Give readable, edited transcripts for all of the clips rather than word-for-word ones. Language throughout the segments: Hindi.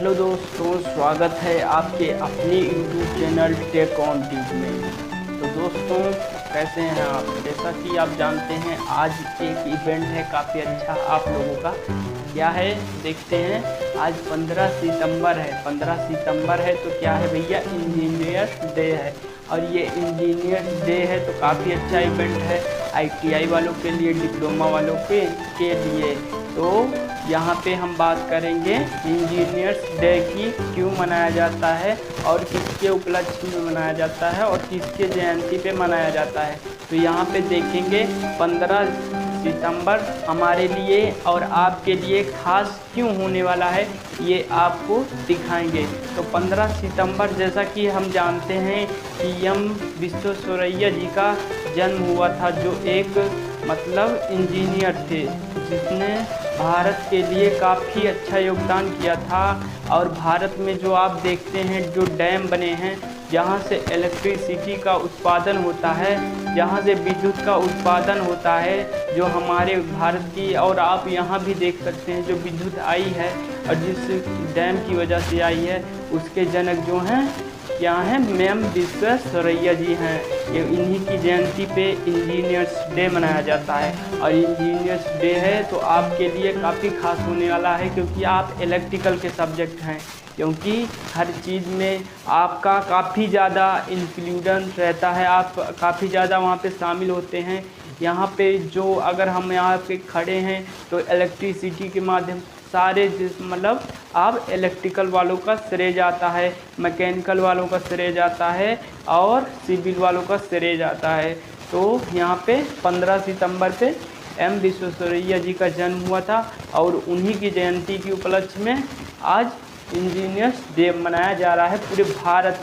हेलो दोस्तों, स्वागत है आपके अपने YouTube channel tech on tube में। तो दोस्तों, कैसे हैं आप? जैसा कि आप जानते हैं, आज एक इवेंट है काफ़ी अच्छा आप लोगों का। क्या है देखते हैं। आज 15 सितंबर है। 15 सितंबर है तो क्या है भैया, इंजीनियर्स डे है। और ये इंजीनियर्स डे है तो काफ़ी अच्छा इवेंट है आईटीआई वालों के लिए, डिप्लोमा वालों के लिए। तो यहाँ पे हम बात करेंगे इंजीनियर्स डे की, क्यों मनाया जाता है और किसके उपलक्ष्य में मनाया जाता है और किसके जयंती पे मनाया जाता है। तो यहाँ पे देखेंगे 15 सितंबर हमारे लिए और आपके लिए खास क्यों होने वाला है, ये आपको दिखाएंगे। तो 15 सितंबर जैसा कि हम जानते हैं कि एम विश्वेश्वरैया जी का जन्म हुआ था, जो एक मतलब इंजीनियर थे जिसने भारत के लिए काफ़ी अच्छा योगदान किया था। और भारत में जो आप देखते हैं जो डैम बने हैं, जहाँ से इलेक्ट्रिसिटी का उत्पादन होता है, जहाँ से विद्युत का उत्पादन होता है, जो हमारे भारत की, और आप यहाँ भी देख सकते हैं जो विद्युत आई है और जिस डैम की वजह से आई है, उसके जनक जो हैं क्या हैं, मैम विश्वेश्वरैया जी हैं। ये इन्हीं की जयंती पे इंजीनियर्स डे मनाया जाता है। और इंजीनियर्स डे है तो आपके लिए काफ़ी खास होने वाला है, क्योंकि आप इलेक्ट्रिकल के सब्जेक्ट हैं। क्योंकि हर चीज़ में आपका काफ़ी ज़्यादा इंक्लूडेंस रहता है, आप काफ़ी ज़्यादा वहाँ पे शामिल होते हैं। यहाँ पे जो अगर हम यहाँ पे खड़े हैं तो इलेक्ट्रिसिटी के माध्यम सारे मतलब आप इलेक्ट्रिकल वालों का श्रेय जाता है, मैकेनिकल वालों का श्रेय जाता है और सिविल वालों का श्रेय जाता है। तो यहाँ पे 15 सितंबर पे एम विश्वेश्वरैया जी का जन्म हुआ था और उन्हीं की जयंती के उपलक्ष्य में आज इंजीनियर्स डे मनाया जा रहा है पूरे भारत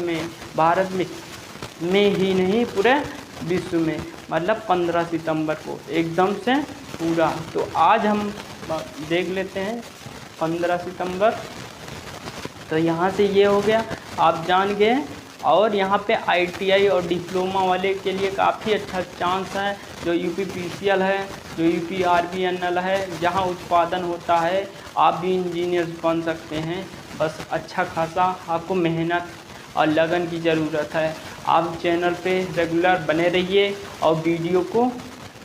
में ही नहीं, पूरे विश्व में। मतलब 15 सितंबर को एकदम से पूरा। तो आज हम देख लेते हैं 15 सितंबर। तो यहाँ से ये हो गया, आप जान गए। और यहाँ पे आईटीआई और डिप्लोमा वाले के लिए काफ़ी अच्छा चांस है, जो यूपीपीसीएल है, जो यूपीआरबीएनएल है, जहाँ उत्पादन होता है, आप भी इंजीनियर्स बन सकते हैं। बस अच्छा खासा आपको मेहनत और लगन की ज़रूरत है। आप चैनल पे रेगुलर बने रहिए और वीडियो को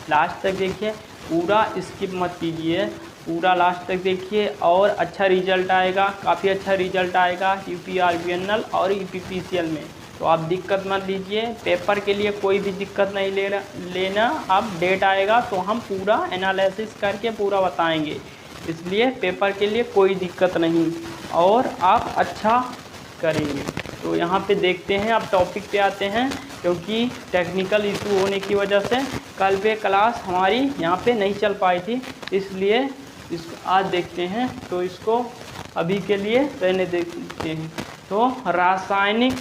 लास्ट तक देखिए, पूरा स्किप मत कीजिए, पूरा लास्ट तक देखिए और अच्छा रिजल्ट आएगा, काफ़ी अच्छा रिजल्ट आएगा यूपीआरबीएनएल और यूपीपीसीएल में। तो आप दिक्कत मत लीजिए, पेपर के लिए कोई भी दिक्कत नहीं लेना। आप डेट आएगा तो हम पूरा एनालिसिस करके पूरा बताएंगे, इसलिए पेपर के लिए कोई दिक्कत नहीं और आप अच्छा करेंगे। तो यहाँ पे देखते हैं, अब टॉपिक पे आते हैं। क्योंकि टेक्निकल इशू होने की वजह से कल पे क्लास हमारी यहाँ पे नहीं चल पाई थी, इसलिए इसको आज देखते हैं। तो इसको अभी के लिए रहने देखते हैं। तो रासायनिक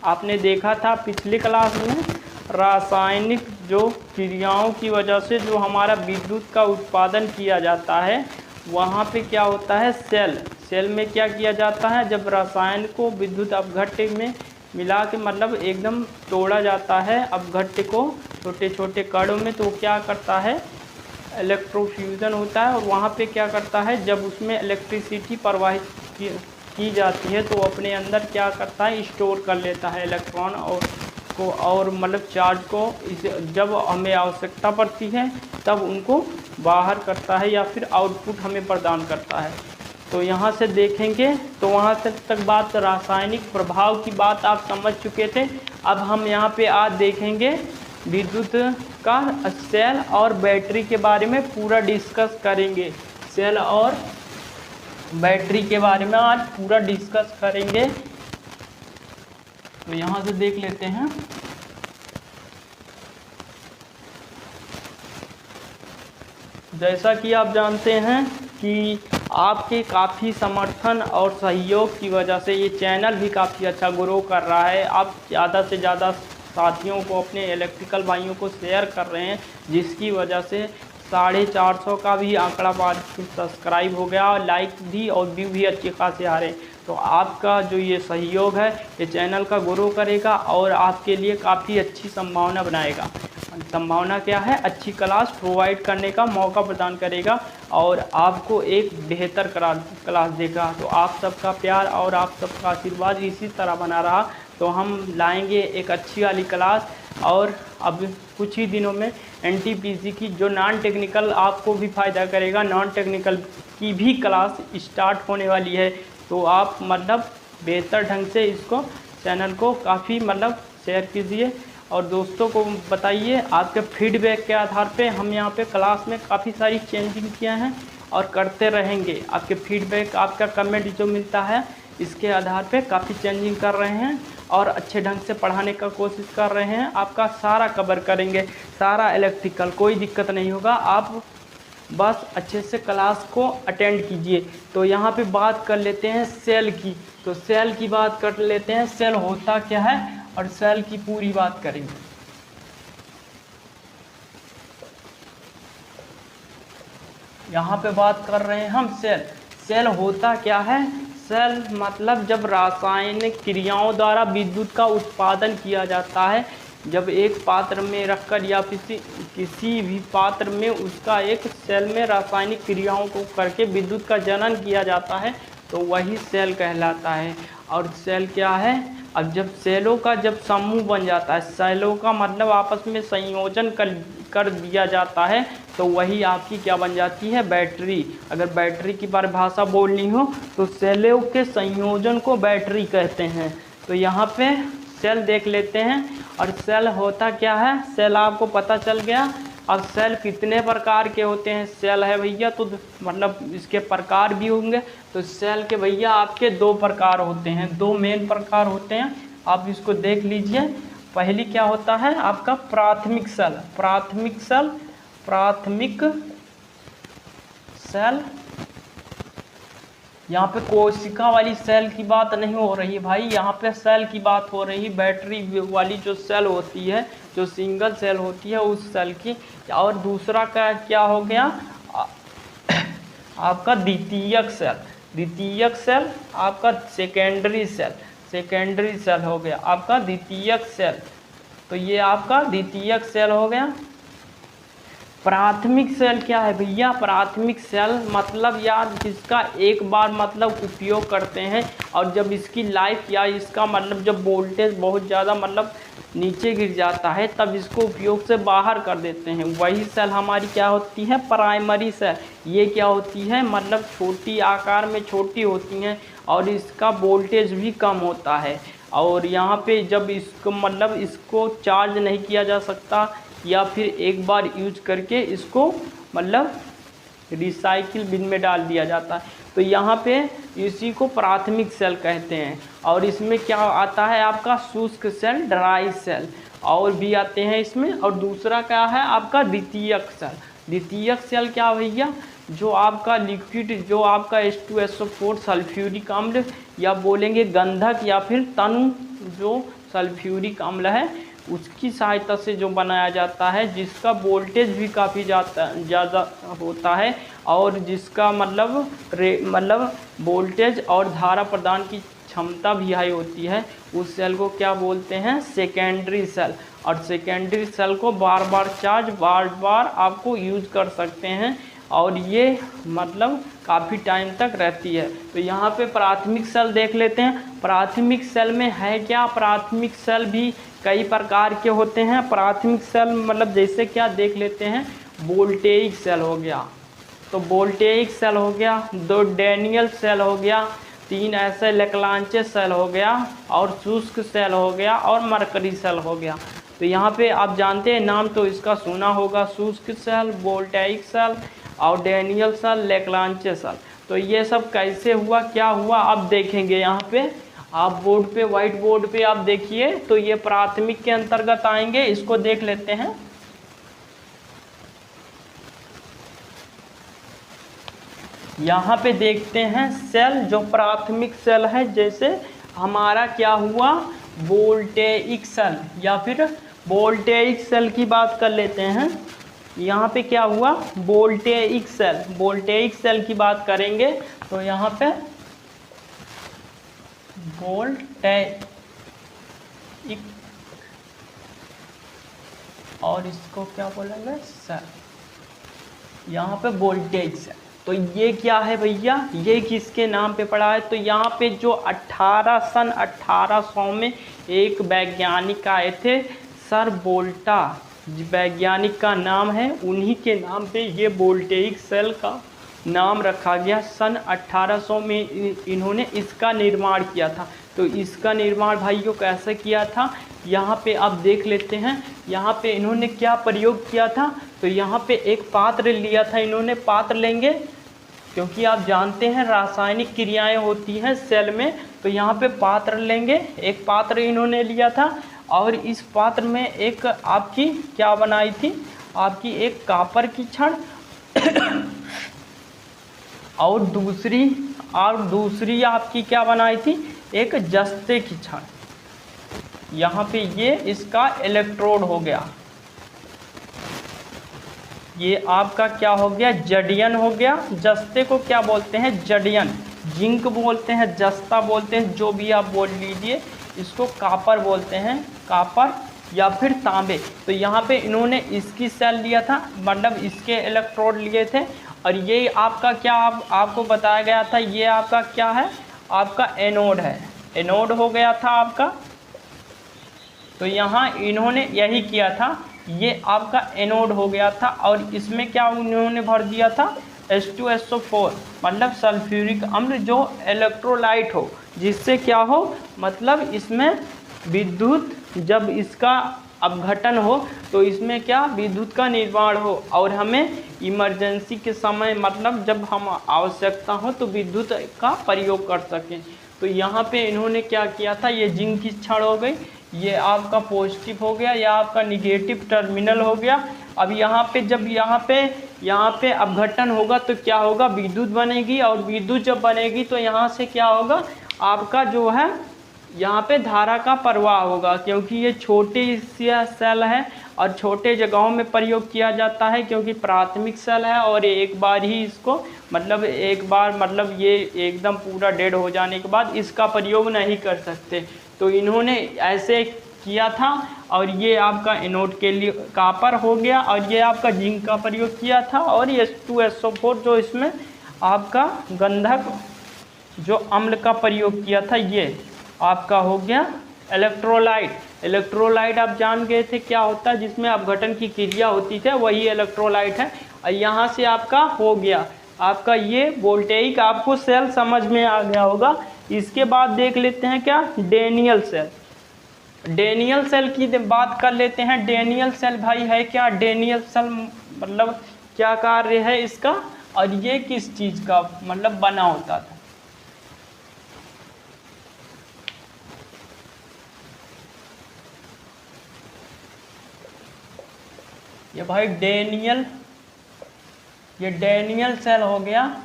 आपने देखा था पिछली क्लास में, रासायनिक जो क्रियाओं की वजह से जो हमारा विद्युत का उत्पादन किया जाता है, वहाँ पे क्या होता है, सेल में क्या किया जाता है, जब रसायन को विद्युत अपघट्य में मिला के मतलब एकदम तोड़ा जाता है अपघट्य को छोटे छोटे कणों में, तो क्या करता है, इलेक्ट्रोफ्यूज़न होता है। और वहाँ पे क्या करता है, जब उसमें इलेक्ट्रिसिटी प्रवाहित की जाती है तो अपने अंदर क्या करता है, स्टोर कर लेता है इलेक्ट्रॉन और मतलब चार्ज को। जब हमें आवश्यकता पड़ती है तब उनको बाहर करता है या फिर आउटपुट हमें प्रदान करता है। तो यहाँ से देखेंगे तो वहाँ तक बात रासायनिक प्रभाव की बात आप समझ चुके थे। अब हम यहाँ पे आज देखेंगे विद्युत का सेल और बैटरी के बारे में पूरा डिस्कस करेंगे। सेल और बैटरी के बारे में आज पूरा डिस्कस करेंगे। तो यहाँ से देख लेते हैं। जैसा कि आप जानते हैं कि आपके काफ़ी समर्थन और सहयोग की वजह से ये चैनल भी काफ़ी अच्छा ग्रो कर रहा है। आप ज़्यादा से ज़्यादा साथियों को, अपने इलेक्ट्रिकल भाइयों को शेयर कर रहे हैं, जिसकी वजह से 450 का भी आंकड़ा बाद सब्सक्राइब हो गया और लाइक भी और व्यू भी अच्छे खासे आ रहे हैं। तो आपका जो ये सहयोग है, ये चैनल का ग्रो करेगा और आपके लिए काफ़ी अच्छी संभावना बनाएगा। संभावना क्या है, अच्छी क्लास प्रोवाइड करने का मौका प्रदान करेगा और आपको एक बेहतर क्लास देगा। तो आप सबका प्यार और आप सबका आशीर्वाद इसी तरह बना रहा तो हम लाएंगे एक अच्छी वाली क्लास। और अब कुछ ही दिनों में एनटीपीसी की जो नॉन टेक्निकल आपको भी फ़ायदा करेगा, नॉन टेक्निकल की भी क्लास स्टार्ट होने वाली है। तो आप मतलब बेहतर ढंग से इसको चैनल को काफ़ी मतलब शेयर कीजिए और दोस्तों को बताइए। आपके फीडबैक के आधार पे हम यहाँ पे क्लास में काफ़ी सारी चेंजिंग किए हैं और करते रहेंगे। आपके फीडबैक, आपका कमेंट जो मिलता है इसके आधार पे काफ़ी चेंजिंग कर रहे हैं और अच्छे ढंग से पढ़ाने का कोशिश कर रहे हैं। आपका सारा कवर करेंगे, सारा इलेक्ट्रिकल, कोई दिक्कत नहीं होगा। आप बस अच्छे से क्लास को अटेंड कीजिए। तो यहाँ पे बात कर लेते हैं सेल की। तो सेल की बात कर लेते हैं, सेल होता क्या है और सेल की पूरी बात करेंगे। यहाँ पे बात कर रहे हैं हम सेल। सेल होता क्या है, सेल मतलब जब रासायनिक क्रियाओं द्वारा विद्युत का उत्पादन किया जाता है, जब एक पात्र में रखकर या किसी भी पात्र में उसका एक सेल में रासायनिक क्रियाओं को करके विद्युत का जनन किया जाता है तो वही सेल कहलाता है। और सेल क्या है, अब जब सेलों का जब समूह बन जाता है, सेलों का मतलब आपस में संयोजन कर दिया जाता है तो वही आपकी क्या बन जाती है, बैटरी। अगर बैटरी की परिभाषा बोलनी हो तो सेलों के संयोजन को बैटरी कहते हैं। तो यहाँ पे सेल देख लेते हैं। और सेल होता क्या है, सेल आपको पता चल गया। अब सेल कितने प्रकार के होते हैं, सेल है भैया तो मतलब इसके प्रकार भी होंगे। तो सेल के भैया आपके दो प्रकार होते हैं, दो मेन प्रकार होते हैं, आप इसको देख लीजिए। पहली क्या होता है आपका प्राथमिक सेल। प्राथमिक सेल, प्राथमिक सेल, यहाँ पे कोशिका वाली सेल की बात नहीं हो रही भाई, यहाँ पे सेल की बात हो रही, बैटरी वाली जो सेल होती है, जो सिंगल सेल होती है उस सेल की। और दूसरा का क्या हो गया आपका द्वितीयक सेल। द्वितीयक सेल आपका सेकेंडरी सेल, सेकेंडरी सेल हो गया आपका द्वितीयक सेल। तो ये आपका द्वितीयक सेल हो गया। प्राथमिक सेल क्या है भैया, प्राथमिक सेल मतलब यार जिसका एक बार मतलब उपयोग करते हैं और जब इसकी लाइफ या इसका मतलब जब वोल्टेज बहुत ज़्यादा मतलब नीचे गिर जाता है तब इसको उपयोग से बाहर कर देते हैं, वही सेल हमारी क्या होती है, प्राइमरी सेल। ये क्या होती है मतलब छोटी आकार में छोटी होती हैं और इसका वोल्टेज भी कम होता है। और यहाँ पे जब इसको मतलब इसको चार्ज नहीं किया जा सकता या फिर एक बार यूज करके इसको मतलब रिसाइकिल बिन में डाल दिया जाता है। तो यहाँ पे इसी को प्राथमिक सेल कहते हैं। और इसमें क्या आता है आपका शुष्क सेल, ड्राई सेल और भी आते हैं इसमें। और दूसरा क्या है आपका द्वितीयक सेल। द्वितीयक सेल क्या भैया, जो आपका लिक्विड, जो आपका H2SO4 सल्फ्यूरिक अम्ल या बोलेंगे गंधक या फिर तनु जो सल्फ्यूरिक अम्ल है उसकी सहायता से जो बनाया जाता है, जिसका वोल्टेज भी काफ़ी ज़्यादा होता है और जिसका मतलब वोल्टेज और धारा प्रदान की क्षमता भी हाई होती है, उस सेल को क्या बोलते हैं, सेकेंडरी सेल। और सेकेंडरी सेल को बार बार आपको यूज कर सकते हैं और ये मतलब काफ़ी टाइम तक रहती है। तो यहाँ पे प्राथमिक सेल देख लेते हैं। प्राथमिक सेल में है क्या, प्राथमिक सेल भी कई प्रकार के होते हैं। प्राथमिक सेल मतलब जैसे क्या देख लेते हैं, वोल्टेइक सेल हो गया, तो वोल्टेइक सेल हो गया, दो डैनियल सेल हो गया, तीन ऐसे लेक्लांचे सेल हो गया और शुष्क सेल हो गया और मरकरी सेल हो गया। तो यहाँ पे आप जानते हैं नाम तो इसका सुना होगा, शुष्क सेल, वोल्टेइक सेल और डैनियल सेल, लेक्लांचे सेल। तो ये सब कैसे हुआ, क्या हुआ, अब देखेंगे। यहाँ पे आप बोर्ड पे, व्हाइट बोर्ड पे आप देखिए, तो ये प्राथमिक के अंतर्गत आएंगे, इसको देख लेते हैं। यहाँ पे देखते हैं सेल, जो प्राथमिक सेल है, जैसे हमारा क्या हुआ, वोल्टेइक सेल या फिर वोल्टेइक सेल की बात कर लेते हैं। यहाँ पे क्या हुआ, वोल्टेइक सेल, वोल्टेइक सेल की बात करेंगे तो यहाँ पे वोल्टेइक और इसको क्या बोलेंगे सेल, यहाँ पे वोल्टेज सेल। तो ये क्या है भैया, ये किसके नाम पे पड़ा है, तो यहाँ पे जो 1800 में एक वैज्ञानिक आए थे, सर वोल्टा वैज्ञानिक का नाम है, उन्हीं के नाम पे ये वोल्टेइक सेल का नाम रखा गया। सन 1800 में इन्होंने इसका निर्माण किया था। तो इसका निर्माण भाइयों कैसे किया था, यहाँ पे आप देख लेते हैं। यहाँ पे इन्होंने क्या प्रयोग किया था, तो यहाँ पे एक पात्र लिया था इन्होंने। पात्र लेंगे क्योंकि आप जानते हैं रासायनिक क्रियाएं होती हैं सेल में, तो यहाँ पे पात्र लेंगे। एक पात्र इन्होंने लिया था और इस पात्र में एक आपकी क्या बनाई थी, आपकी एक कापर की छड़ और दूसरी आपकी क्या बनाई थी, एक जस्ते की छड़। यहाँ पे ये इसका इलेक्ट्रोड हो गया, ये आपका क्या हो गया, जडियन हो गया। जस्ते को क्या बोलते हैं, जडियन। जिंक बोलते हैं, जस्ता बोलते हैं, जो भी आप बोल लीजिए। इसको कापर बोलते हैं, कापर या फिर तांबे। तो यहाँ पे इन्होंने इसकी सेल लिया था, मतलब इसके इलेक्ट्रोड लिए थे। और ये आपका क्या आपको बताया गया था, ये आपका क्या है, आपका एनोड है, एनोड हो गया था आपका। तो यहाँ इन्होंने यही किया था, ये आपका एनोड हो गया था। और इसमें क्या उन्होंने भर दिया था, H2SO4, मतलब सल्फ्यूरिक अम्ल, जो इलेक्ट्रोलाइट हो, जिससे क्या हो, मतलब इसमें विद्युत, जब इसका अपघटन हो तो इसमें क्या विद्युत का निर्माण हो और हमें इमरजेंसी के समय, मतलब जब हम आवश्यकता हो तो विद्युत का प्रयोग कर सकें। तो यहाँ पे इन्होंने क्या किया था, ये जिंक की छड़ हो गई, ये आपका पॉजिटिव हो गया, या आपका निगेटिव टर्मिनल हो गया। अब यहाँ पे जब यहाँ पे अपघटन होगा तो क्या होगा, विद्युत बनेगी। और विद्युत जब बनेगी तो यहाँ से क्या होगा, आपका जो है यहाँ पे धारा का प्रवाह होगा, क्योंकि ये छोटी सी सेल है और छोटे जगहों में प्रयोग किया जाता है, क्योंकि प्राथमिक सेल है और एक बार ही इसको, मतलब ये एकदम पूरा डेड हो जाने के बाद इसका प्रयोग नहीं कर सकते। तो इन्होंने ऐसे किया था। और ये आपका एनोड के लिए कापर हो गया, और ये आपका जिंक का प्रयोग किया था। और ये H2SO4 जो इसमें आपका गंधक जो अम्ल का प्रयोग किया था, ये आपका हो गया इलेक्ट्रोलाइट। इलेक्ट्रोलाइट आप जान गए थे क्या होता है, जिसमें अपघटन की क्रिया होती थी, वही इलेक्ट्रोलाइट है। और यहाँ से आपका हो गया आपका ये वोल्टेइक, आपको सेल समझ में आ गया होगा। इसके बाद देख लेते हैं क्या, डेनियल सेल। डेनियल सेल की बात कर लेते हैं। डेनियल सेल भाई है क्या, डेनियल सेल मतलब क्या कार्य है इसका, और ये किस चीज़ का मतलब बना होता था। ये भाई ये डेनियल सेल हो गया,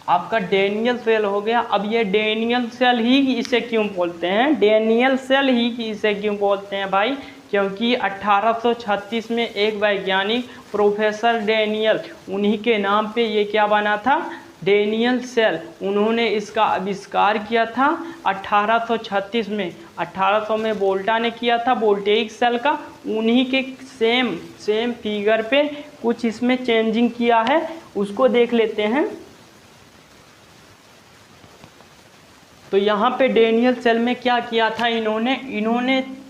आपका डेनियल सेल हो गया। अब ये डेनियल सेल ही इसे क्यों बोलते हैं, डेनियल सेल ही इसे क्यों बोलते हैं भाई, क्योंकि 1836 में एक वैज्ञानिक प्रोफेसर डेनियल, उन्हीं के नाम पे ये क्या बना था, डेनियल सेल। उन्होंने इसका आविष्कार किया था 1836 में। 1800 में वोल्टा ने किया था वोल्टेइक सेल का। उन्हीं के सेम फिगर पे कुछ इसमें चेंजिंग किया है, उसको देख लेते हैं। तो यहाँ पे डेनियल सेल में क्या किया था इन्होंने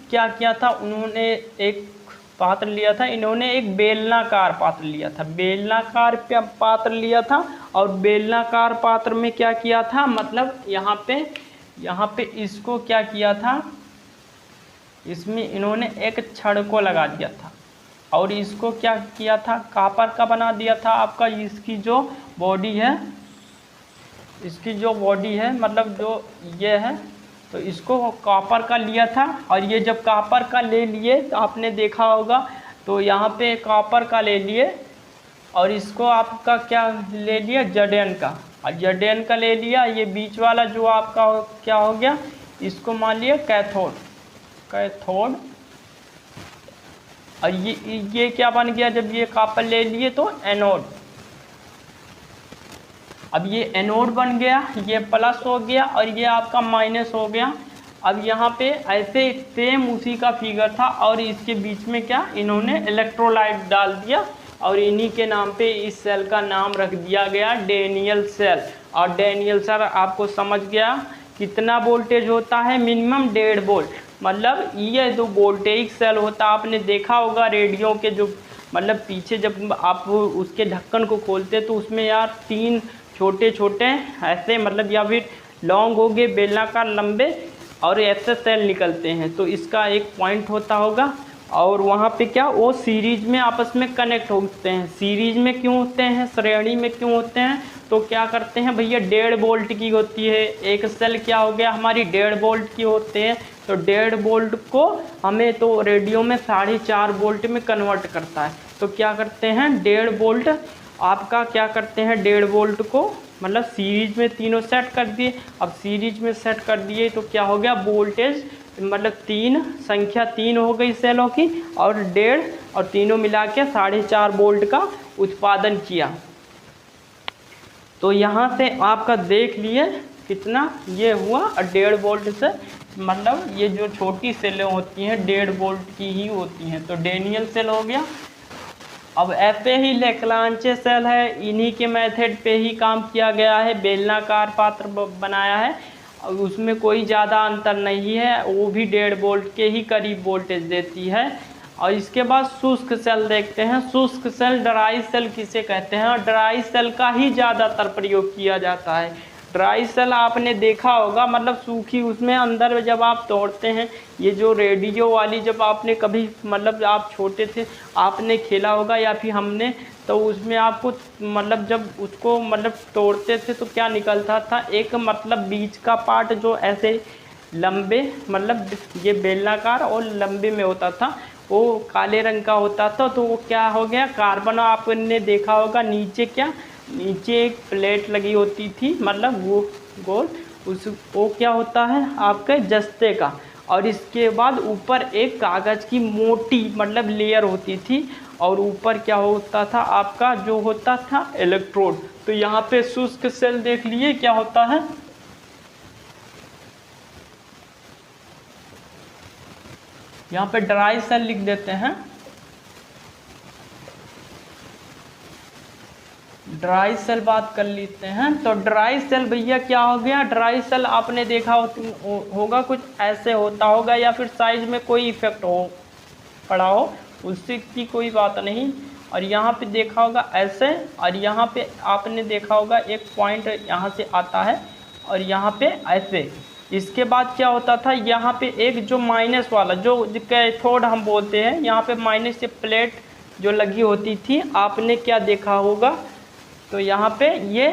क्या किया था, उन्होंने एक पात्र लिया था, इन्होंने एक बेलनाकार पात्र लिया था, बेलनाकार पात्र लिया था। और बेलनाकार पात्र में क्या किया था, मतलब यहाँ पे इसको क्या किया था, इसमें इन्होंने एक छड़ को लगा दिया था और इसको क्या किया था, कापर का बना दिया था आपका। इसकी जो बॉडी है, मतलब जो ये है, तो इसको कॉपर का लिया था। और ये जब कॉपर का ले लिए तो आपने देखा होगा, तो यहाँ पे कॉपर का ले लिए और इसको आपका क्या ले लिया, जडेन का, और जडेन का ले लिया। ये बीच वाला जो आपका क्या हो गया, इसको मान लिया कैथोड। और ये क्या बन गया, जब ये कॉपर ले लिए तो एनोड। अब ये एनोड बन गया, ये प्लस हो गया और ये आपका माइनस हो गया। अब यहाँ पे ऐसे सेम उसी का फिगर था और इसके बीच में क्या इन्होंने इलेक्ट्रोलाइट डाल दिया और इन्हीं के नाम पे इस सेल का नाम रख दिया गया डैनियल सेल। और डैनियल सेल आपको समझ गया कितना वोल्टेज होता है, मिनिमम 1.5 वोल्ट। मतलब ये जो वोल्टेज सेल होता है आपने देखा होगा रेडियो के जो मतलब पीछे जब आप उसके ढक्कन को खोलते तो उसमें यार 3 छोटे छोटे ऐसे मतलब या फिर लॉन्ग हो गए बेलनाकार लंबे और ऐसे सेल निकलते हैं। तो इसका एक पॉइंट होता होगा और वहाँ पे क्या वो सीरीज में आपस में कनेक्ट होते हैं। सीरीज में क्यों होते हैं, श्रेणी में क्यों होते हैं, तो क्या करते हैं भैया 1.5 वोल्ट की होती है एक सेल, क्या हो गया हमारी 1.5 वोल्ट की होते हैं। तो 1.5 वोल्ट को हमें तो रेडियो में 4.5 वोल्ट में कन्वर्ट करता है। तो क्या करते हैं 1.5 वोल्ट आपका क्या करते हैं 1.5 वोल्ट को मतलब सीरीज में तीनों सेट कर दिए। अब सीरीज में सेट कर दिए तो क्या हो गया वोल्टेज मतलब 3 संख्या 3 हो गई सेलों की और 1.5 और तीनों मिला के 4.5 वोल्ट का उत्पादन किया। तो यहाँ से आपका देख लिए कितना ये हुआ और 1.5 वोल्ट से मतलब ये जो छोटी सेलें होती हैं 1.5 वोल्ट की ही होती हैं। तो डैनियल सेल हो गया। अब ऐसे ही लेक्लांचे सेल है, इन्हीं के मेथड पे ही काम किया गया है, बेलनाकार पात्र बनाया है और उसमें कोई ज़्यादा अंतर नहीं है, वो भी 1.5 वोल्ट के ही करीब वोल्टेज देती है। और इसके बाद शुष्क सेल देखते हैं। शुष्क सेल ड्राई सेल किसे कहते हैं और ड्राई सेल का ही ज़्यादातर प्रयोग किया जाता है। ड्राई सेल आपने देखा होगा मतलब सूखी, उसमें अंदर जब आप तोड़ते हैं ये जो रेडियो वाली जब आपने कभी मतलब आप छोटे थे आपने खेला होगा या फिर हमने, तो उसमें आपको मतलब जब उसको मतलब तोड़ते थे तो क्या निकलता था एक मतलब बीच का पार्ट जो ऐसे लंबे मतलब ये बेलनाकार और लंबे में होता था वो काले रंग का होता था। तो वो क्या हो गया कार्बन, आपने देखा होगा नीचे क्या नीचे एक प्लेट लगी होती थी मतलब वो गोल, उस वो क्या होता है आपके जस्ते का और इसके बाद ऊपर एक कागज़ की मोटी मतलब लेयर होती थी और ऊपर क्या होता था आपका जो होता था इलेक्ट्रोड। तो यहाँ पे शुष्क सेल देख लिए क्या होता है, यहाँ पे ड्राई सेल लिख देते हैं। ड्राई सेल बात कर लेते हैं। तो ड्राई सेल भैया क्या हो गया, ड्राई सेल आपने देखा होगा कुछ ऐसे होता होगा या फिर साइज में कोई इफेक्ट हो पड़ा हो, उससे की कोई बात नहीं। और यहाँ पे देखा होगा ऐसे और यहाँ पे आपने देखा होगा एक पॉइंट यहाँ से आता है और यहाँ पे ऐसे। इसके बाद क्या होता था यहाँ पे एक जो माइनस वाला जो कैथोड हम बोलते हैं, यहाँ पे माइनस से प्लेट जो लगी होती थी आपने क्या देखा होगा, तो यहाँ पे ये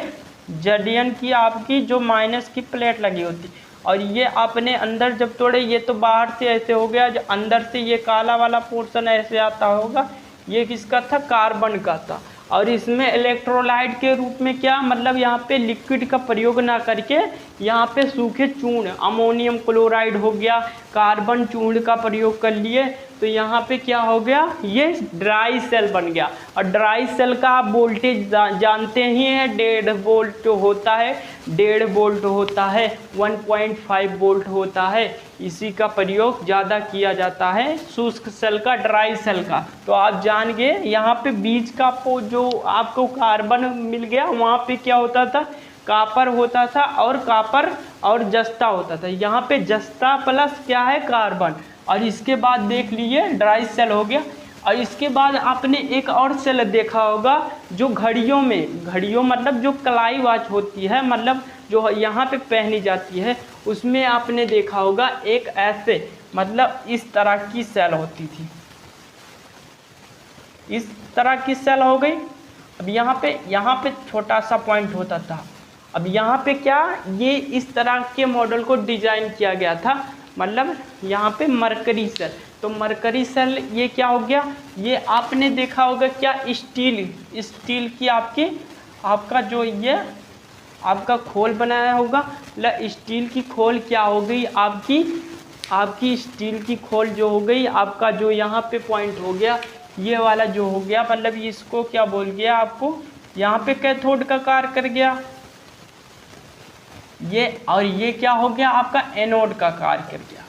जडियन की आपकी जो माइनस की प्लेट लगी होती और ये आपने अंदर जब तोड़े ये तो बाहर से ऐसे हो गया, जो अंदर से ये काला वाला पोर्शन ऐसे आता होगा ये किसका था कार्बन का था। और इसमें इलेक्ट्रोलाइट के रूप में क्या मतलब यहाँ पे लिक्विड का प्रयोग ना करके यहाँ पे सूखे चूर्ण अमोनियम क्लोराइड हो गया कार्बन चूर्ण का प्रयोग कर लिए। तो यहाँ पे क्या हो गया ये ड्राई सेल बन गया। और ड्राई सेल का आप वोल्टेज जानते ही हैं 1.5 वोल्ट होता है, 1.5 वोल्ट होता है, 1.5 वोल्ट होता है। इसी का प्रयोग ज़्यादा किया जाता है शुष्क सेल का ड्राई सेल का। तो आप जान गए यहाँ पे बीच का जो आपको कार्बन मिल गया वहाँ पे क्या होता था कापर होता था और कापर और जस्ता होता था। यहाँ पे जस्ता प्लस क्या है कार्बन। और इसके बाद देख लिए ड्राई सेल हो गया। और इसके बाद आपने एक और सेल देखा होगा जो घड़ियों में, घड़ियों मतलब जो कलाई वॉच होती है मतलब जो यहाँ पे पहनी जाती है उसमें आपने देखा होगा एक ऐसे मतलब इस तरह की सेल होती थी, इस तरह की सेल हो गई। अब यहाँ पे छोटा सा पॉइंट होता था। अब यहाँ पे क्या ये इस तरह के मॉडल को डिजाइन किया गया था मतलब यहाँ पे मरकरी सेल। तो मरकरी सेल ये क्या हो गया, ये आपने देखा होगा क्या स्टील की आपका जो ये आपका खोल बनाया होगा, स्टील की खोल क्या हो गई आपकी स्टील की खोल जो हो गई आपका जो यहाँ पे पॉइंट हो गया ये वाला जो हो गया मतलब इसको क्या बोल गया आपको यहाँ पे कैथोड का कार्य कर गया। ये और ये क्या हो गया आपका एनोड का कार्य कर गया,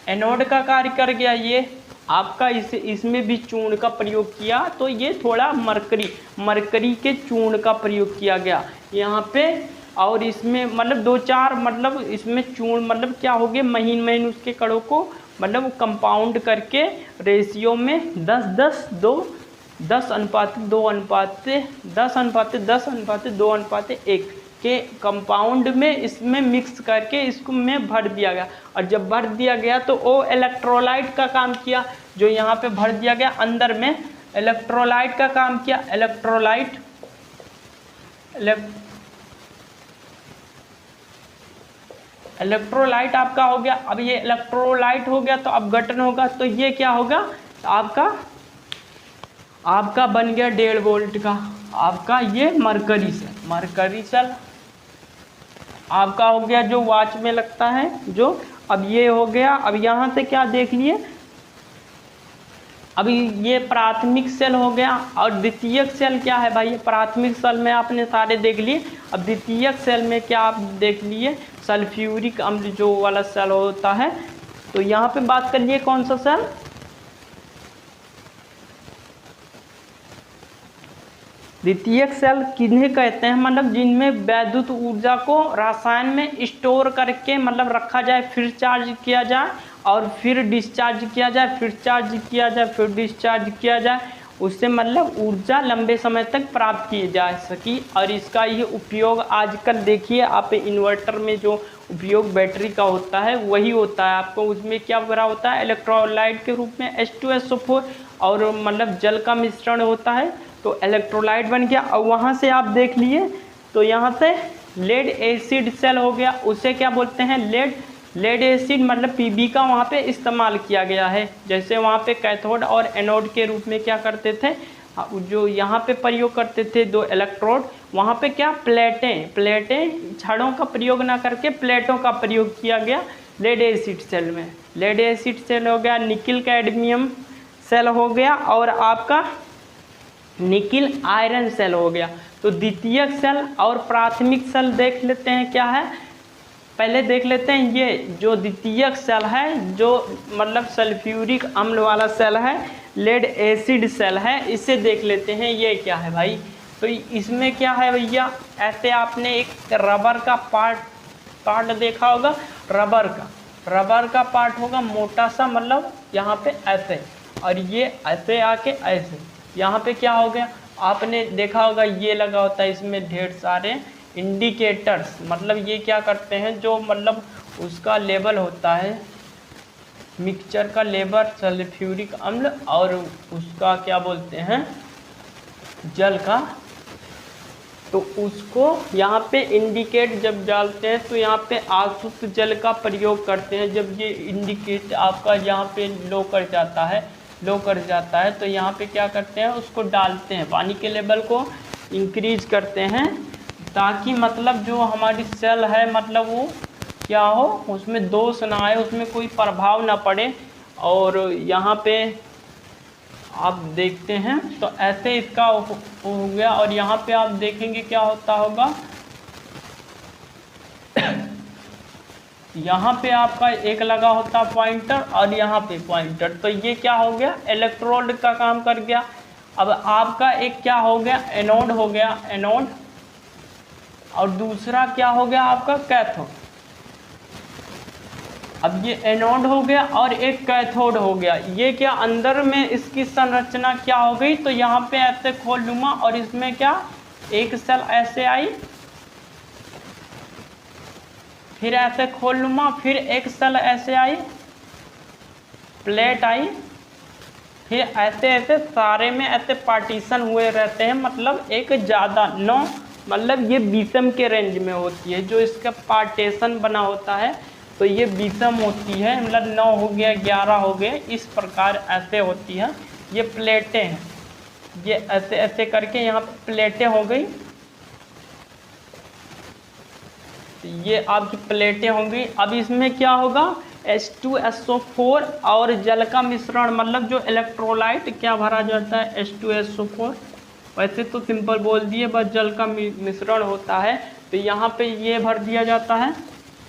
एनोड का कार्य कर गया। ये आपका इसमें भी चूर्ण का प्रयोग किया तो ये थोड़ा मरकरी के चूर्ण का प्रयोग किया गया यहाँ पे। और इसमें मतलब 2-4 मतलब इसमें चूर्ण मतलब क्या हो गया महीन उसके कणों को मतलब कंपाउंड करके रेशियो में 10:2:1 के कंपाउंड में इसमें मिक्स करके इसको में भर दिया गया। और जब भर दिया गया तो वो इलेक्ट्रोलाइट का काम किया, जो यहाँ पे भर दिया गया अंदर में इलेक्ट्रोलाइट का काम किया। इलेक्ट्रोलाइट आपका हो गया। अब ये इलेक्ट्रोलाइट हो गया तो अब गठन होगा, तो ये क्या होगा आपका बन गया 1.5 वोल्ट का आपका ये मरकरी सेल आपका हो गया, जो वॉच में लगता है जो। अब ये हो गया। अब यहाँ से क्या देख लिए, अभी ये प्राथमिक सेल हो गया। और द्वितीयक सेल क्या है भाई, प्राथमिक सेल में आपने सारे देख लिए। अब द्वितीयक सेल में क्या आप देख लिए, सल्फ्यूरिक अम्ल जो वाला सेल होता है। तो यहाँ पे बात करिए कौन सा सेल, द्वितीयक सेल किन्हें कहते हैं, मतलब जिनमें वैद्युत ऊर्जा को रसायन में स्टोर करके मतलब रखा जाए, फिर चार्ज किया जाए और फिर डिस्चार्ज किया जाए, फिर चार्ज किया जाए, फिर डिस्चार्ज किया जाए, उससे मतलब ऊर्जा लंबे समय तक प्राप्त की जा सकी। और इसका ये उपयोग आजकल देखिए आप इन्वर्टर में जो उपयोग बैटरी का होता है वही होता है। आपको उसमें क्या भरा होता है, इलेक्ट्रोलाइट के रूप में H2SO4 और मतलब जल का मिश्रण होता है, तो इलेक्ट्रोलाइट बन गया। और वहाँ से आप देख लिए तो यहाँ से लेड एसिड सेल हो गया, उसे क्या बोलते हैं लेड एसिड, मतलब पीबी का वहाँ पे इस्तेमाल किया गया है। जैसे वहाँ पे कैथोड और एनोड के रूप में क्या करते थे, जो यहाँ पे प्रयोग करते थे 2 इलेक्ट्रोड, वहाँ पे क्या प्लेटें छड़ों का प्रयोग ना करके प्लेटों का प्रयोग किया गया लेड एसिड सेल में। लेड एसिड सेल हो गया, निकिल कैडमियम सेल हो गया और आपका निकिल आयरन सेल हो गया। तो द्वितीयक सेल और प्राथमिक सेल देख लेते हैं क्या है, पहले देख लेते हैं। ये जो द्वितीयक सेल है जो मतलब सल्फ्यूरिक अम्ल वाला सेल है, लेड एसिड सेल है, इसे देख लेते हैं ये क्या है भाई। तो इसमें क्या है भैया, ऐसे आपने एक रबर का पार्ट देखा होगा, रबर का पार्ट होगा मोटा सा, मतलब यहाँ पे ऐसे और ये ऐसे आके ऐसे, यहाँ पे क्या हो गया आपने देखा होगा ये लगा होता है इसमें ढेर सारे इंडिकेटर्स, मतलब ये क्या करते हैं जो मतलब उसका लेवल होता है मिक्सचर का लेवल सल्फ्यूरिक अम्ल और उसका क्या बोलते हैं जल का, तो उसको यहाँ पे इंडिकेट जब डालते हैं तो यहाँ पे आसुत जल का प्रयोग करते हैं। जब ये इंडिकेट आपका यहाँ पे लो कर जाता है तो यहाँ पे क्या करते हैं उसको डालते हैं, पानी के लेवल को इंक्रीज करते हैं ताकि मतलब जो हमारी सेल है मतलब वो क्या हो, उसमें दोष ना आए, उसमें कोई प्रभाव ना पड़े। और यहाँ पे आप देखते हैं तो ऐसे इसका हो गया। और यहाँ पे आप देखेंगे क्या होता होगा यहाँ पे आपका एक लगा होता पॉइंटर और यहाँ पे पॉइंटर, तो ये क्या हो गया इलेक्ट्रोड का काम कर गया। अब आपका एक क्या हो गया एनोड हो गया, एनोड, और दूसरा क्या हो गया आपका कैथोड। अब ये एनोड हो गया और एक कैथोड हो गया। ये क्या अंदर में इसकी संरचना क्या हो गई, तो यहाँ पे ऐसे खोल लूँगा और इसमें क्या एक सेल ऐसे आई, फिर ऐसे खोल लूँगा, फिर एक सेल ऐसे आई, प्लेट आई, फिर ऐसे ऐसे सारे में ऐसे पार्टीशन हुए रहते हैं, मतलब एक ज़्यादा 9 मतलब ये विषम के रेंज में होती है जो इसका पार्टीशन बना होता है, तो ये विषम होती है, मतलब 9 हो गया 11 हो गए, इस प्रकार ऐसे होती है। ये प्लेटें हैं, ये ऐसे ऐसे करके यहाँ पे प्लेटें हो गई, ये आपकी प्लेटें होंगी। अब इसमें क्या होगा H2SO4 और जल का मिश्रण, मतलब जो इलेक्ट्रोलाइट क्या भरा जाता है H2SO4, वैसे तो सिंपल बोल दिए बस जल का मिश्रण होता है, तो यहाँ पे ये भर दिया जाता है।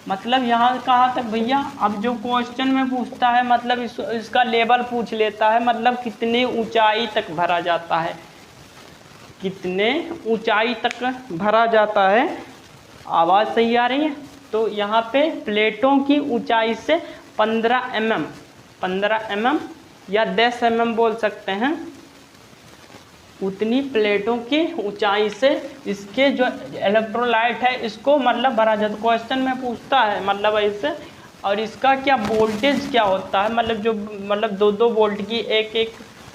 मतलब यहाँ कहाँ तक भैया, अब जो क्वेश्चन में पूछता है मतलब इसका लेवल पूछ लेता है, मतलब कितने ऊंचाई तक भरा जाता है, कितने ऊंचाई तक भरा जाता है। आवाज़ सही आ रही है? तो यहाँ पे प्लेटों की ऊंचाई से 15 mm या 10 mm बोल सकते हैं, उतनी प्लेटों की ऊंचाई से इसके जो इलेक्ट्रोलाइट है इसको मतलब भरा जाता है। क्वेश्चन में पूछता है मतलब ऐसे। और इसका क्या वोल्टेज क्या होता है, मतलब जो मतलब 2-2 वोल्ट की एक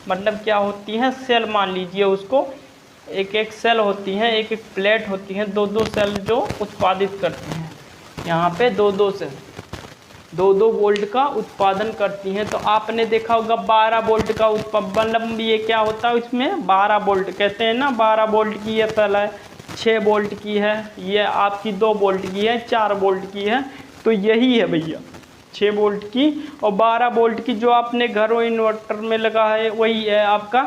मतलब क्या होती है सेल, मान लीजिए उसको एक सेल होती हैं, एक प्लेट होती हैं, 2-2 सेल जो उत्पादित करती हैं। यहाँ पे 2-2 सेल 2-2 वोल्ट का उत्पादन करती हैं। तो आपने देखा होगा 12 वोल्ट का मतलब ये क्या होता है, इसमें 12 वोल्ट कहते हैं ना, 12 वोल्ट की ये सेल है, 6 वोल्ट की है, ये आपकी 2 वोल्ट की है, 4 वोल्ट की है। तो यही है भैया 6 वोल्ट की और 12 वोल्ट की जो आपने घरों इन्वर्टर में लगा है वही है आपका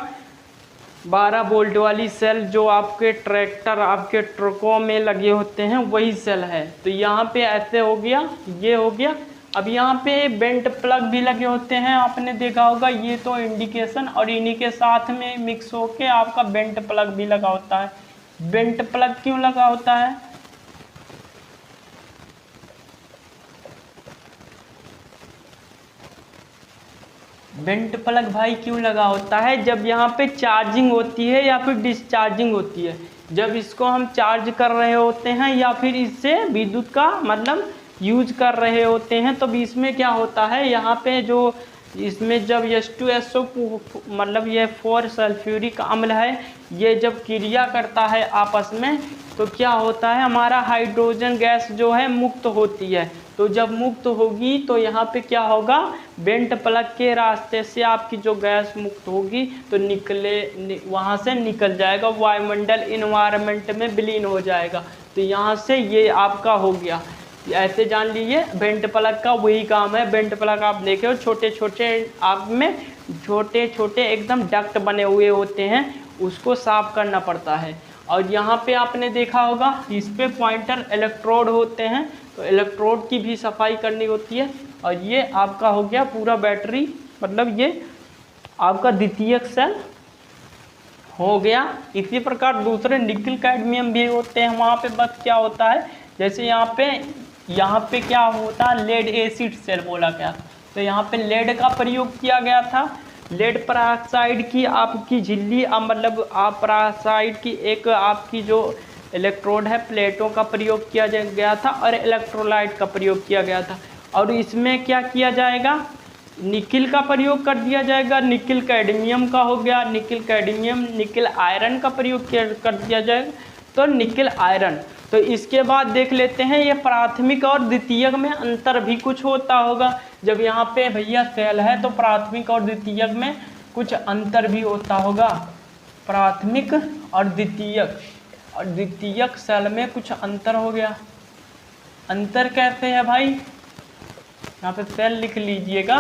12 वोल्ट वाली सेल, जो आपके ट्रैक्टर आपके ट्रकों में लगे होते हैं वही सेल है। तो यहाँ पे ऐसे हो गया, ये हो गया। अब यहाँ पे बेंट प्लग भी लगे होते हैं, आपने देखा होगा, ये तो इंडिकेशन, और इन्हीं के साथ में मिक्स होके आपका बेंट प्लग भी लगा होता है। बेंट प्लग क्यों लगा होता है? बेंट प्लग भाई क्यों लगा होता है? जब यहाँ पे चार्जिंग होती है या फिर डिस्चार्जिंग होती है, जब इसको हम चार्ज कर रहे होते हैं या फिर इससे विद्युत का मतलब यूज कर रहे होते हैं, तो बीच में क्या होता है, यहाँ पे जो इसमें जब H2SO मतलब ये 4 सल्फ्यूरिक अम्ल है, ये जब क्रिया करता है आपस में, तो क्या होता है, हमारा हाइड्रोजन गैस जो है मुक्त होती है। तो जब मुक्त होगी तो यहाँ पे क्या होगा, बेंट प्लग के रास्ते से आपकी जो गैस मुक्त होगी तो वहाँ से निकल जाएगा, वायुमंडल इन्वायरमेंट में विलीन हो जाएगा। तो यहाँ से ये आपका हो गया। ऐसे जान लीजिए बेंट प्लग का वही काम है। बेंट प्लग आप देखे हो छोटे छोटे आप में छोटे छोटे एकदम डक्ट बने हुए होते हैं, उसको साफ करना पड़ता है। और यहाँ पे आपने देखा होगा इस पे पॉइंटर इलेक्ट्रोड होते हैं, तो इलेक्ट्रोड की भी सफाई करनी होती है। और ये आपका हो गया पूरा बैटरी, मतलब ये आपका द्वितीयक सेल हो गया। इसी प्रकार दूसरे निकल कैडमियम भी होते हैं, वहाँ पे बस क्या होता है, जैसे यहाँ पे क्या होता है, लेड एसिड सेल बोला गया, तो यहाँ पे लेड का प्रयोग किया गया था। लेड पेरोक्साइड की आपकी झिल्ली मतलब आप पेरोक्साइड की एक आपकी जो इलेक्ट्रोड है प्लेटों का प्रयोग किया गया था और इलेक्ट्रोलाइट का प्रयोग किया गया था। और इसमें क्या किया जाएगा, निकिल का प्रयोग कर दिया जाएगा। निकिल कैडमियम का हो गया, निकिल कैडमियम, निकिल आयरन का प्रयोग कर दिया जाएगा, तो निकिल आयरन। तो इसके बाद देख लेते हैं ये प्राथमिक और द्वितीयक में अंतर भी कुछ होता होगा। जब यहाँ पे भैया सेल है तो प्राथमिक और द्वितीयक में कुछ अंतर भी होता होगा। प्राथमिक और द्वितीयक सेल में कुछ अंतर हो गया। अंतर कैसे है भाई, यहाँ पे सेल लिख लीजिएगा,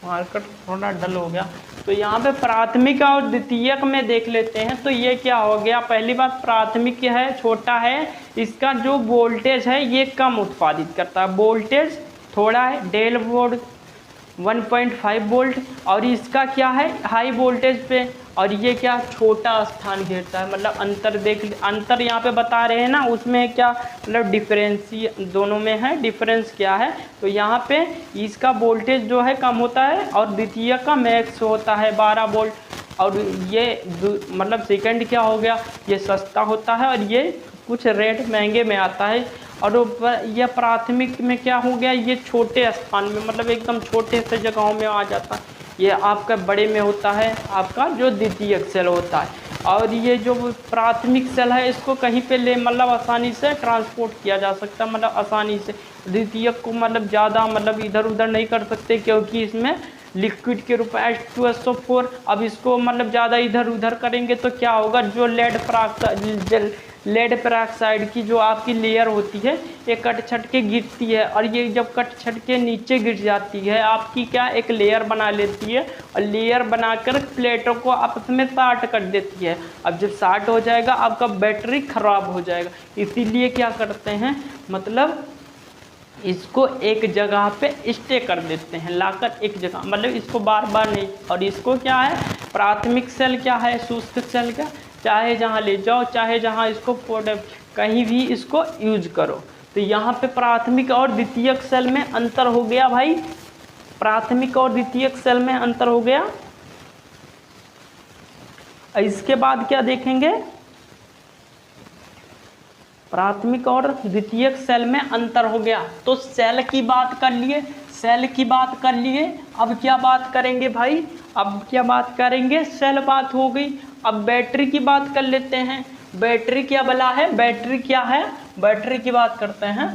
मार्कर थोड़ा डल हो गया। तो यहाँ पे प्राथमिक और द्वितीयक में देख लेते हैं। तो ये क्या हो गया, पहली बात प्राथमिक है, छोटा है, इसका जो वोल्टेज है ये कम उत्पादित करता है, वोल्टेज थोड़ा है, 1.5 वोल्ट 1.5 वोल्ट। और इसका क्या है, हाई वोल्टेज पे, और ये क्या छोटा स्थान घेरता है। मतलब अंतर यहाँ पे बता रहे हैं ना, उसमें क्या मतलब डिफरेंसी दोनों में है, डिफरेंस क्या है। तो यहाँ पे इसका वोल्टेज जो है कम होता है और द्वितीय का मैक्स होता है 12 वोल्ट। और ये मतलब सेकंड क्या हो गया, ये सस्ता होता है और ये कुछ रेट महंगे में आता है। और यह प्राथमिक में क्या हो गया, ये छोटे स्थान में मतलब एकदम छोटे से जगहों में आ जाता है। ये आपका बड़े में होता है आपका जो द्वितीयक सेल होता है। और ये जो प्राथमिक सेल है इसको कहीं पे ले मतलब आसानी से ट्रांसपोर्ट किया जा सकता है, मतलब आसानी से। द्वितीयक को मतलब ज़्यादा मतलब इधर उधर नहीं कर सकते, क्योंकि इसमें लिक्विड के रूप में H2SO4। अब इसको मतलब ज़्यादा इधर उधर करेंगे तो क्या होगा, जो लेड पेरोक्साइड की जो आपकी लेयर होती है ये कट छट के गिरती है, और ये जब कट छट के नीचे गिर जाती है आपकी क्या एक लेयर बना लेती है, और लेयर बनाकर प्लेटों को आपस में शार्ट कर देती है। अब जब शार्ट हो जाएगा आपका बैटरी खराब हो जाएगा। इसीलिए क्या करते हैं, मतलब इसको एक जगह पे स्टे कर देते हैं, लाकर एक जगह, मतलब इसको बार बार नहीं। और इसको क्या है, प्राथमिक सेल क्या है, शुष्क सेल का, चाहे जहाँ ले जाओ, चाहे जहाँ इसको कहीं भी इसको यूज करो। तो यहाँ पे प्राथमिक और द्वितीयक सेल में अंतर हो गया भाई, प्राथमिक और द्वितीयक सेल में अंतर हो गया। इसके बाद क्या देखेंगे, प्राथमिक और द्वितीयक सेल में अंतर हो गया। तो सेल की बात कर लिए, सेल की बात कर लिए। अब क्या बात करेंगे भाई, अब क्या बात करेंगे, सेल बात हो गई। अब बैटरी की बात कर लेते हैं। बैटरी क्या बला है, बैटरी क्या है, बैटरी की बात करते हैं।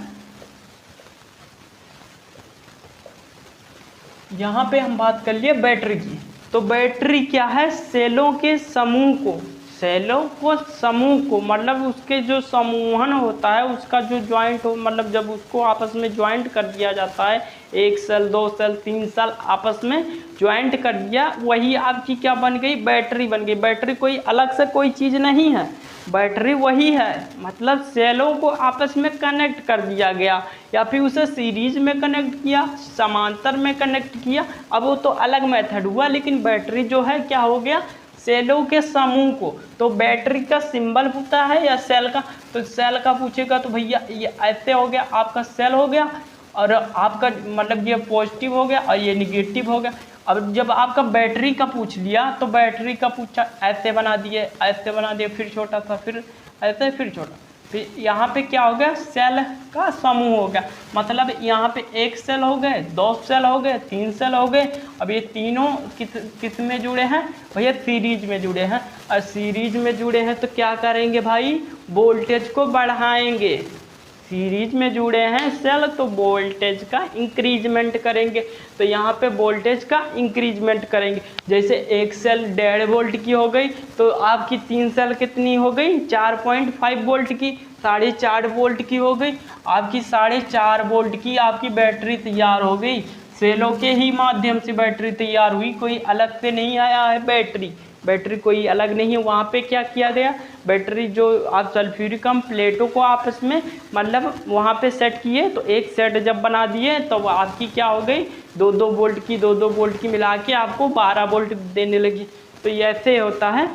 यहाँ पे हम बात कर लिए बैटरी की। तो बैटरी क्या है, सेलों के समूह को, सेलों को समूह को, मतलब उसके जो समूहन होता है उसका जो ज्वाइंट हो, मतलब जब उसको आपस में ज्वाइंट कर दिया जाता है, एक सेल, दो सेल, तीन सेल आपस में ज्वाइंट कर दिया, वही आपकी क्या बन गई, बैटरी बन गई। बैटरी कोई अलग से कोई चीज़ नहीं है, बैटरी वही है, मतलब सेलों को आपस में कनेक्ट कर दिया गया, या फिर उसे सीरीज में कनेक्ट किया, समांतर में कनेक्ट किया। अब वो तो अलग मेथड हुआ, लेकिन बैटरी जो है क्या हो गया, सेलों के समूह को। तो बैटरी का सिंबल होता है या सेल का, तो सेल का पूछेगा तो भैया ये ऐसे हो गया, आपका सेल हो गया, और आपका मतलब ये पॉजिटिव हो गया और ये निगेटिव हो गया। अब जब आपका बैटरी का पूछ लिया तो बैटरी का पूछा, ऐसे बना दिए, ऐसे बना दिए, फिर छोटा सा, फिर ऐसे, फिर छोटा, फिर यहाँ पे क्या हो गया, सेल का समूह हो गया। मतलब यहाँ पे एक सेल हो गए, दो सेल हो गए, तीन सेल हो गए। अब ये तीनों किस में जुड़े हैं भैया, सीरीज में जुड़े हैं। और सीरीज में जुड़े हैं तो क्या करेंगे भाई, वोल्टेज को बढ़ाएंगे। सीरीज में जुड़े हैं सेल तो वोल्टेज का इंक्रीजमेंट करेंगे। तो यहाँ पे वोल्टेज का इंक्रीजमेंट करेंगे। जैसे एक सेल 1.5 वोल्ट की हो गई तो आपकी तीन सेल कितनी हो गई, 4.5 वोल्ट की, 4.5 वोल्ट की हो गई। आपकी 4.5 वोल्ट की आपकी बैटरी तैयार हो गई। सेलों के ही माध्यम से बैटरी तैयार हुई, कोई अलग से नहीं आया है बैटरी, बैटरी कोई अलग नहीं है। वहाँ पे क्या किया गया, बैटरी जो आप सल्फ्यूरिकम प्लेटों को आपस में मतलब वहाँ पे सेट किए, तो एक सेट जब बना दिए तो आपकी क्या हो गई, 2-2 वोल्ट की, 2-2 वोल्ट की मिला के आपको 12 वोल्ट देने लगी। तो ये ऐसे होता है।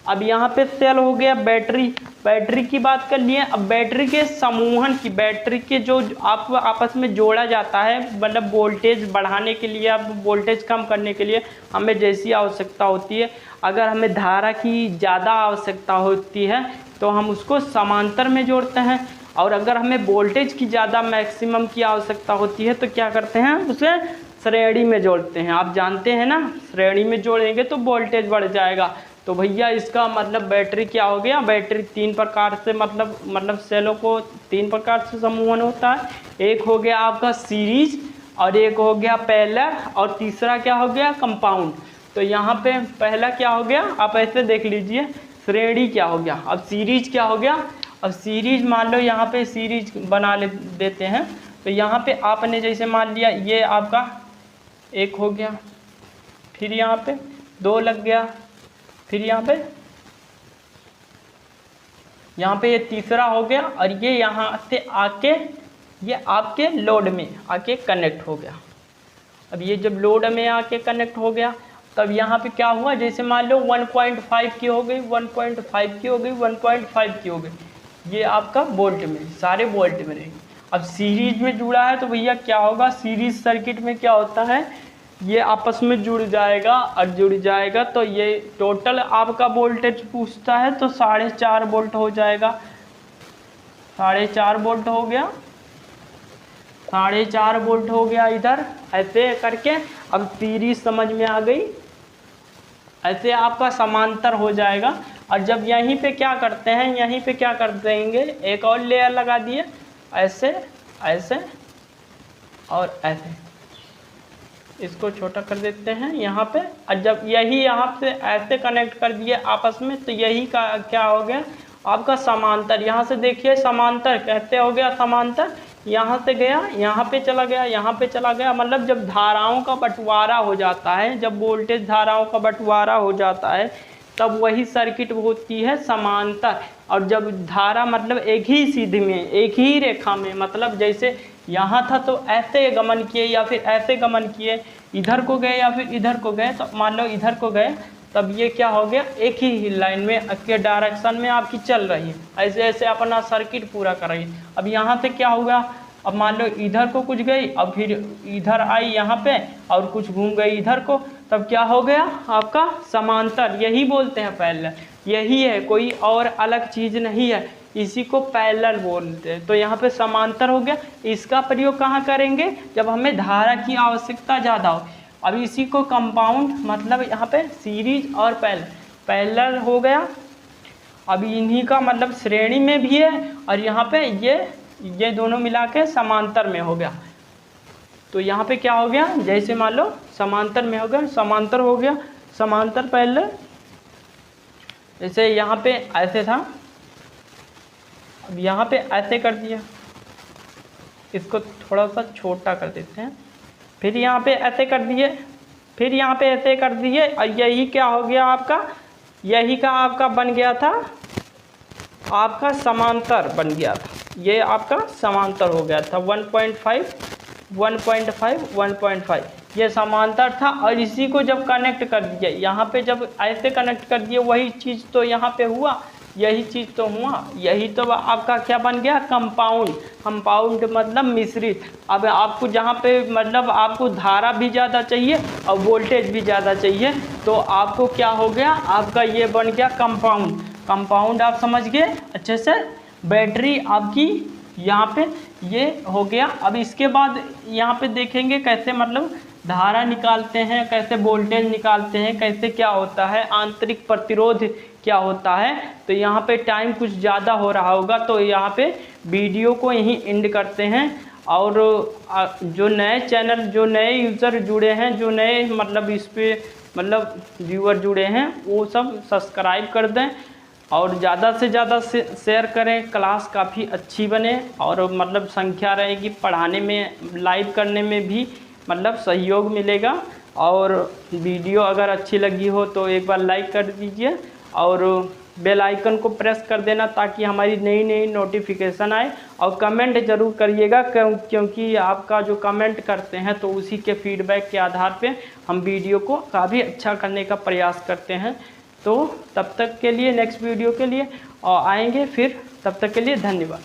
अब यहाँ पे सेल हो गया, बैटरी, बैटरी की बात कर लिए। अब बैटरी के समूहन की, बैटरी के जो आप आपस में जोड़ा जाता है, मतलब वोल्टेज बढ़ाने के लिए, अब वोल्टेज कम करने के लिए हमें जैसी आवश्यकता होती है, अगर हमें धारा की ज़्यादा आवश्यकता होती है तो हम उसको समांतर में जोड़ते हैं, और अगर हमें वोल्टेज की ज़्यादा मैक्सिमम की आवश्यकता होती है तो क्या करते हैं, उसे श्रेणी में जोड़ते हैं। आप जानते हैं ना, श्रेणी में जोड़ेंगे तो वोल्टेज बढ़ जाएगा। तो भैया इसका मतलब बैटरी क्या हो गया, बैटरी तीन प्रकार से मतलब सेलों को तीन प्रकार से समूहन होता है। एक हो गया आपका सीरीज, और एक हो गया पैरेलल, और तीसरा क्या हो गया, कंपाउंड। तो यहाँ पे पहला क्या हो गया, आप ऐसे देख लीजिए, श्रेणी क्या हो गया। अब सीरीज क्या हो गया, अब सीरीज मान लो यहाँ पे सीरीज बना देते हैं। तो यहाँ पे आपने जैसे मान लिया ये आपका एक हो गया, फिर यहाँ पे 2 लग गया, फिर यहाँ पे ये तीसरा हो गया, और ये यहाँ से आके ये आपके लोड में आके कनेक्ट हो गया। अब ये जब लोड में आके कनेक्ट हो गया तब यहाँ पे क्या हुआ, जैसे मान लो 1.5 की हो गई, 1.5 की हो गई, 1.5 की हो गई, ये आपका वोल्ट में, सारे वोल्ट में रहेंगे। अब सीरीज में जुड़ा है तो भैया क्या होगा, सीरीज सर्किट में क्या होता है, ये आपस में जुड़ जाएगा, और जुड़ जाएगा तो ये टोटल आपका वोल्टेज पूछता है तो 4.5 वोल्ट हो जाएगा। 4.5 वोल्ट हो गया, 4.5 वोल्ट हो गया इधर, ऐसे करके। अब सीरीज समझ में आ गई, ऐसे आपका समांतर हो जाएगा। और जब यहीं पे क्या करते हैं, यहीं पे क्या कर देंगे, एक और लेयर लगा दिए, ऐसे ऐसे और ऐसे, इसको छोटा कर देते हैं यहाँ पे। और जब यही यहाँ से ऐसे कनेक्ट कर दिए आपस में, तो यही का क्या हो गया आपका समांतर। यहाँ से देखिए समांतर कहते हो गया समांतर, यहाँ से गया यहाँ पे चला गया, यहाँ पे चला गया। मतलब जब धाराओं का बंटवारा हो जाता है, जब वोल्टेज धाराओं का बंटवारा हो जाता है, तब वही सर्किट होती है समांतर। और जब धारा मतलब एक ही सीधी में, एक ही रेखा में, मतलब जैसे यहाँ था तो ऐसे गमन किए या फिर ऐसे गमन किए, इधर को गए या फिर इधर को गए, तो मान लो इधर को गए, तब ये क्या हो गया एक ही लाइन में के डायरेक्शन में आपकी चल रही है। ऐसे ऐसे अपना सर्किट पूरा कर रही है। अब यहाँ से क्या होगा, अब मान लो इधर को कुछ गई, अब फिर इधर आई यहाँ पे और कुछ घूम गई इधर को, तब क्या हो गया आपका समांतर। यही बोलते हैं पैरेलल, यही है, कोई और अलग चीज़ नहीं है, इसी को पैरेलल बोलते हैं। तो यहाँ पे समांतर हो गया। इसका प्रयोग कहाँ करेंगे, जब हमें धारा की आवश्यकता ज़्यादा हो। अब इसी को कंपाउंड मतलब यहाँ पे सीरीज और पैरेलल हो गया। अब इन्हीं का मतलब श्रेणी में भी है, और यहाँ पे ये दोनों मिला के समांतर में हो गया। तो यहाँ पे क्या हो गया, जैसे मान लो समांतर में हो गया, समांतर हो गया, समांतर पैरेलल। जैसे यहाँ पे ऐसे था, अब यहाँ पे ऐसे कर दिया, इसको थोड़ा सा छोटा कर देते हैं, फिर यहाँ पे ऐसे कर दिए, फिर यहाँ पे ऐसे कर दिए, और यही क्या हो गया आपका, यही का आपका बन गया था आपका समांतर बन गया था। ये आपका समांतर हो गया था 1.5 1.5 1.5, ये समांतर था। और इसी को जब कनेक्ट कर दिया, यहाँ पे जब ऐसे कनेक्ट कर दिए, वही चीज़ तो यहाँ पे हुआ, यही चीज़ तो हुआ, यही तो आपका क्या बन गया कंपाउंड। कंपाउंड मतलब मिश्रित। अब आपको जहाँ पे मतलब आपको धारा भी ज़्यादा चाहिए और वोल्टेज भी ज़्यादा चाहिए, तो आपको क्या हो गया आपका ये बन गया कंपाउंड। कंपाउंड आप समझ गए अच्छे से। बैटरी आपकी यहाँ पे ये हो गया। अब इसके बाद यहाँ पे देखेंगे कैसे मतलब धारा निकालते हैं, कैसे वोल्टेज निकालते हैं, कैसे क्या होता है, आंतरिक प्रतिरोध क्या होता है। तो यहाँ पे टाइम कुछ ज़्यादा हो रहा होगा, तो यहाँ पे वीडियो को यहीं एंड करते हैं। और जो नए चैनल, जो नए यूज़र जुड़े हैं, जो नए मतलब इस पर मतलब व्यूअर जुड़े हैं, वो सब सब्सक्राइब कर दें और ज़्यादा से ज़्यादा शेयर करें। क्लास काफ़ी अच्छी बने और मतलब संख्या रहेगी, पढ़ाने में लाइव करने में भी मतलब सहयोग मिलेगा। और वीडियो अगर अच्छी लगी हो तो एक बार लाइक कर दीजिए और बेल आइकन को प्रेस कर देना, ताकि हमारी नई नई नोटिफिकेशन आए। और कमेंट ज़रूर करिएगा, क्योंकि आपका जो कमेंट करते हैं तो उसी के फीडबैक के आधार पे हम वीडियो को काफ़ी अच्छा करने का प्रयास करते हैं। तो तब तक के लिए नेक्स्ट वीडियो के लिए आएंगे फिर, तब तक के लिए धन्यवाद।